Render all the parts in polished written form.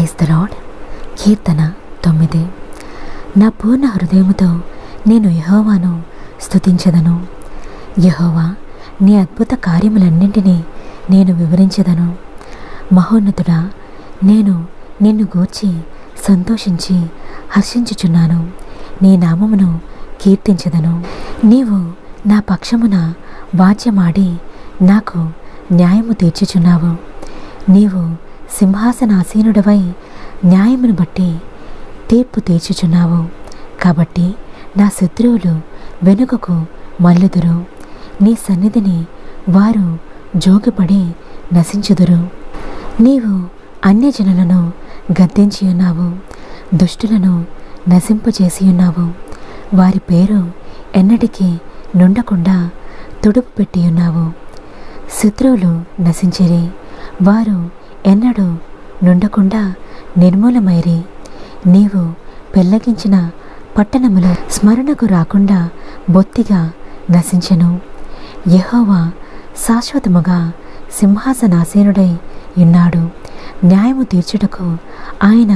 Praise the Lord. కీర్తన 9. నా పూర్ణ హృదయముతో నేను యెహోవాను స్తుతించెదను. యెహోవా, నీ అద్భుత కార్యములన్నింటినీ నేను వివరించెదను. మహోన్నతుడా, నేను నిన్ను గూర్చి సంతోషించి హర్షించుచున్నాను. నీ నామమును కీర్తించెదను. నీవు నా పక్షమున వాద్యమాడి నాకు న్యాయము తీర్చుచున్నావు. నీవు సింహాసనాసీనుడవై న్యాయమును బట్టి తీర్పు తీర్చుచున్నావు. కాబట్టి నా శత్రువులు వెనుకకు మల్లుదురు. నీ సన్నిధిని వారు జోగిపడి నశించుదురు. నీవు అన్యజనులను గద్దించియున్నావు, దుష్టులను నశింపచేసియున్నావు. వారి పేరు ఎన్నటికీ నుండకుండా తుడుపు పెట్టియున్నావు. శత్రువులు నశించిరి, వారు ఎన్నడూ నుండకుండా నిర్మూలమైరి. నీవు పెళ్లగించిన పట్టణములు స్మరణకు రాకుండా బొత్తిగా నశించెను. యెహోవా శాశ్వతముగా సింహాసనాసీనుడై ఉన్నాడు. న్యాయము తీర్చుటకు ఆయన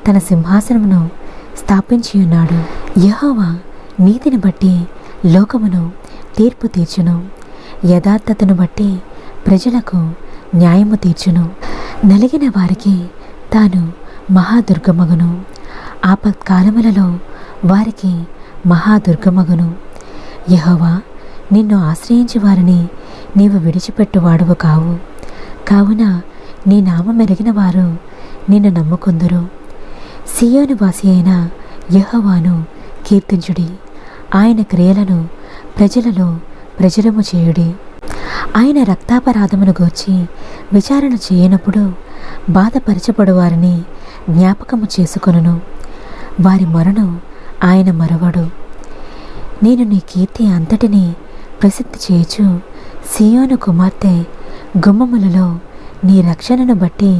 తన సింహాసనమును స్థాపించియున్నాడు. యెహోవా నీతిని బట్టి లోకమును తీర్పు తీర్చును. యథార్థతను బట్టి ప్రజలకు న్యాయము తీర్చును. నలిగిన వారికి తాను మహాదుర్గమగును. ఆపత్కాలములలో వారికి మహాదుర్గమగును. యెహోవా, నిన్ను ఆశ్రయించి వారిని నీవు విడిచిపెట్టువాడవు కావు. కావున నీ నామమెరిగిన వారు నిన్ను నమ్ముకుందురు. సీయోను వాసి అయిన యెహోవాను కీర్తించుడి. ఆయన క్రియలను ప్రజలలో ప్రచురము చేయుడి. ఆయన రక్తాపరాధమును గూర్చి విచారణ చేయనప్పుడు బాధపరచబడు వారిని జ్ఞాపకము చేసుకొనును. వారి మొరను ఆయన మరువడు. నేను నీ కీర్తి అంతటినీ ప్రసిద్ధి చేయుచు సీయోను కుమార్తె గుమ్మములలో నీ రక్షణను బట్టి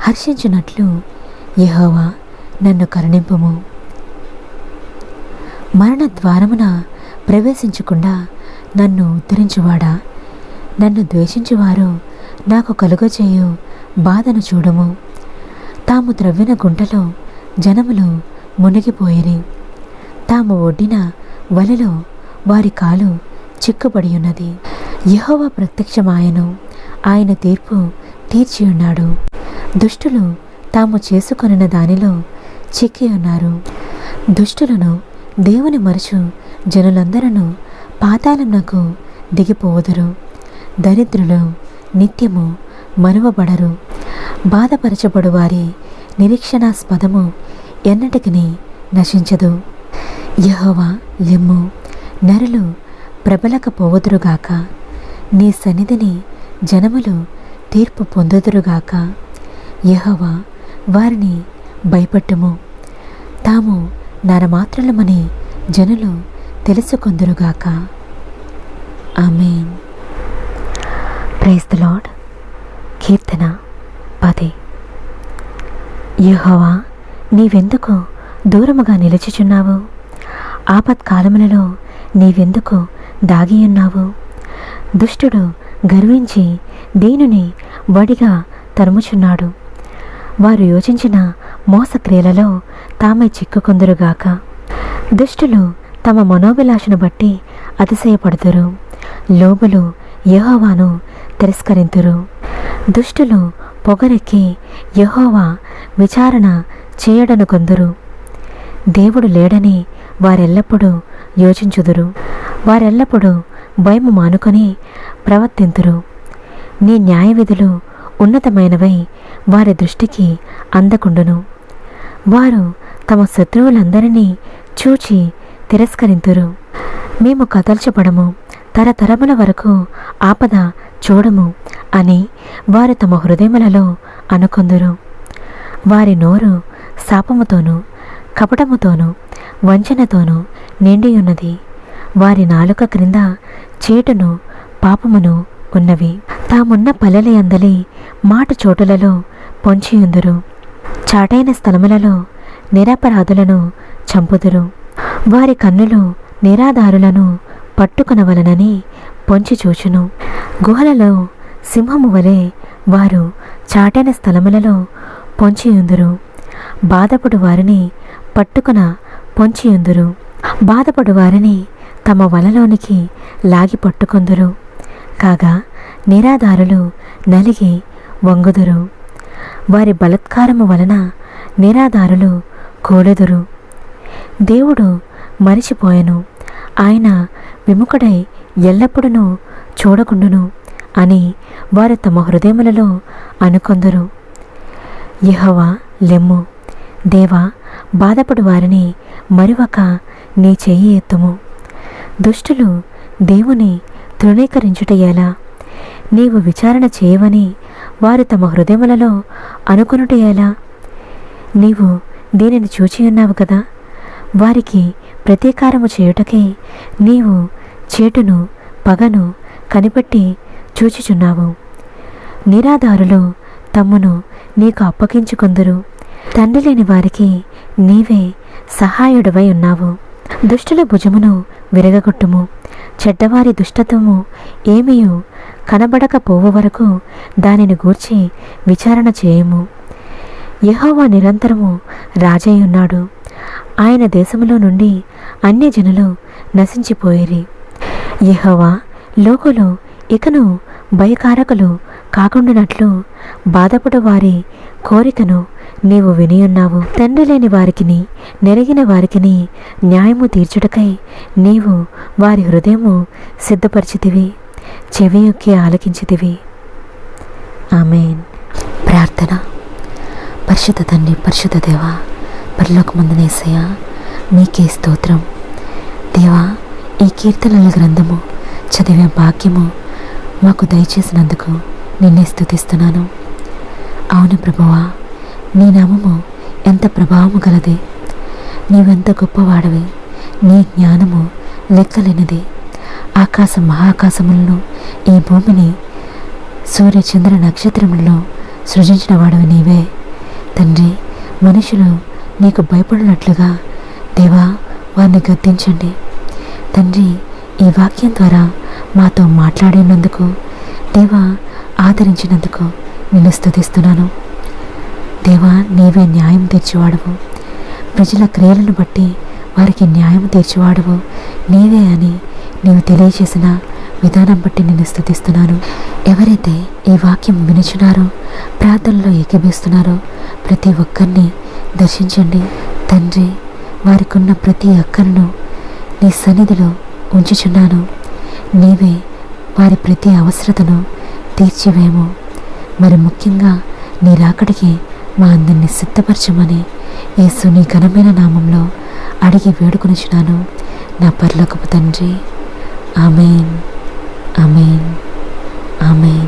హర్షించున్నట్లు యెహోవా నన్ను కరుణింపుము. మరణ ద్వారమున ప్రవేశించకుండా నన్ను ఉద్ధరించువాడా, నన్ను ద్వేషించువారు నాకు కలుగజేయు బాధను చూడము. తాము త్రవ్విన గుంటలో జనములు మునిగిపోయిరి. తాము ఒడ్డిన వలలో వారి కాలు చిక్కుబడియున్నది. యెహోవా ప్రత్యక్షమాయెను, ఆయన తీర్పు తీర్చియున్నాడు. దుష్టులు తాము చేసుకొనిన దానిలో చిక్కియున్నారు. దుష్టులను దేవుని మరచు జనులందరూ పాతాళమునకు దిగిపోవుదురు. దరిద్రులు నిత్యము మరువబడరు. బాధపరచబడు వారి నిరీక్షణాస్పదము ఎన్నటికి నశించదు. యెహోవా లెమ్ము, నరులు ప్రబలకపోవుదురుగాక. నీ సన్నిధిని జనములు తీర్పు పొందుదురుగాక. యెహోవా, వారిని భయపెట్టుము. తాము నరమాత్రులమని జనులు తెలుసుకొందురుగాక. ఆమేన్. Praise the Lord. కీర్తన 10. యెహోవా, నీవెందుకు దూరముగా నిలుచుచున్నావు? ఆపత్కాలములలో నీవెందుకు దాగియున్నావు? దుష్టుడు గర్వించి దీనుని వడిగా తరుముచున్నాడు. వారు యోచించిన మోసక్రియలలో తామే చిక్కుకొందురుగాక. దుష్టులు తమ మనోభిలాషను బట్టి అతిశయపడుతురు. లోబులు యెహోవాను తిరస్కరింతురు. దుష్టులు పొగరెక్కి యెహోవా విచారణ చేయడనుకొందురు. దేవుడు లేడని వారెల్లప్పుడూ యోచించుదురు. వారెల్లప్పుడూ భయము మానుకొని ప్రవర్తింతురు. నీ న్యాయవిధులు ఉన్నతమైనవై వారి దృష్టికి అందకుండును. వారు తమ శత్రువులందరినీ చూచి తిరస్కరింతురు. మేము కదల్చబడము, తరతరముల వరకు ఆపద చూడము అని వారు తమ హృదయములలో అనుకొందురు. వారి నోరు శాపముతోనూ కపటముతోనూ వంచనతోనూ నిండియున్నది. వారి నాలుక క్రింద చీటును పాపమును ఉన్నవి. తామున్న పల్లెల యందలి మాట చోటులలో పొంచియుందురు. చాటైన స్థలములలో నిరపరాధులను చంపుదురు. వారి కన్నులు నిరాధారులను పట్టుకొనవలనని పొంచి చూచును. గుహలలో సింహము వలె వారు చాటైన స్థలములలో పొంచియుందురు. బాధపడు వారిని పట్టుకున పొంచియుందురు. బాధపడు వారిని తమ వలలోనికి లాగి పట్టుకొందురు. కాగా నిరాధారులు నలిగి వంగుదురు. వారి బలత్కారము వలన నిరాధారులు కూలెదురు. దేవుడు మరిచిపోయెను, ఆయన విముఖుడై ఎల్లప్పుడూ చూడకుండును అని వారు తమ హృదయములలో అనుకొందురు. యెహోవా లెమ్ము, దేవా, బాధపడు వారిని మరువక నీ చెయ్యి ఎత్తుము. దుష్టులు దేవుని తృణీకరించుట ఎలా? నీవు విచారణ చేయవని వారు తమ హృదయములలో అనుకొనుట ఎలా? నీవు దీనిని చూచియున్నావు కదా. వారికి ప్రతీకారము చేయుటకై నీవు చేటును పగను కనిపెట్టి చూచుచున్నావు. నిరాధారులు తమ్మును నీకు అప్పగించుకొందురు. తండ్రి లేని వారికి నీవే సహాయుడవై ఉన్నావు. దుష్టుల భుజమును విరగగొట్టుము. చెడ్డవారి దుష్టత్వము ఏమీయు కనబడకపోవు వరకు దానిని గూర్చి విచారణ చేయము. యెహోవా నిరంతరము రాజయ్యున్నాడు. ఆయన దేశములో నుండి అన్యజనులు నశించిపోయిరి. యెహోవా లోకులు ఇకను భయకారకులు కాకుండానట్లు బాధపడు వారి కోరికను నీవు వినియున్నావు. తండ్రి లేని వారికిని నెరిగిన వారికిని న్యాయము తీర్చుటకై నీవు వారి హృదయము సిద్ధపరిచితివి, చెవియొక్కి ఆలకించితివి. ఆమేన్. ప్రార్థన. పరిశుద్ధ తండ్రి, పరిశుద్ధ దేవా, పరలోకమందున యేసయ్యా, మీకే స్తోత్రం. దేవా, ఈ కీర్తనల గ్రంథము చదివే భాగ్యము మాకు దయచేసినందుకు నిన్నే స్తుతిస్తున్నాను. అవును ప్రభువా, నీ నామము ఎంత ప్రభావము గలది. నీవెంత గొప్పవాడవి. నీ జ్ఞానము లెక్కలేనిది. ఆకాశం మహాకాశములను, ఈ భూమిని, సూర్య చంద్ర నక్షత్రములను సృజించిన వాడవి నీవే. తండ్రి, మనుషులు నీకు భయపడినట్లుగా దేవా వారిని గద్దించండి. తండ్రి, ఈ వాక్యం ద్వారా మాతో మాట్లాడినందుకు దేవా, ఆదరించినందుకు నిన్ను స్తుతిస్తున్నాను. దేవా, నీవే న్యాయం తీర్చివాడవు. ప్రజల క్రియలను బట్టి వారికి న్యాయం తీర్చివాడవు నీవే అని నీవు తెలియచేసిన విధానం బట్టి నిన్ను స్తుతిస్తున్నాను. ఎవరైతే ఈ వాక్యం వినిచున్నారో, ప్రార్థనలో ఏకీభవిస్తున్నారో ప్రతి ఒక్కరిని దర్శించండి. తండ్రి, వారికున్న ప్రతి అక్కరను నీ సన్నిధిలో ఉంచుచున్నాను. నీవే వారి ప్రతి అవసరతను తీర్చివేము. మరి ముఖ్యంగా నీ రాకడికి మా అందరినీ సిద్ధపరచమని యేసు నీ ఘనమైన నామంలో అడిగి వేడుకొనుచున్నాను నా పరలోకపు తండ్రి. ఆమేన్, ఆమేన్, ఆమేన్.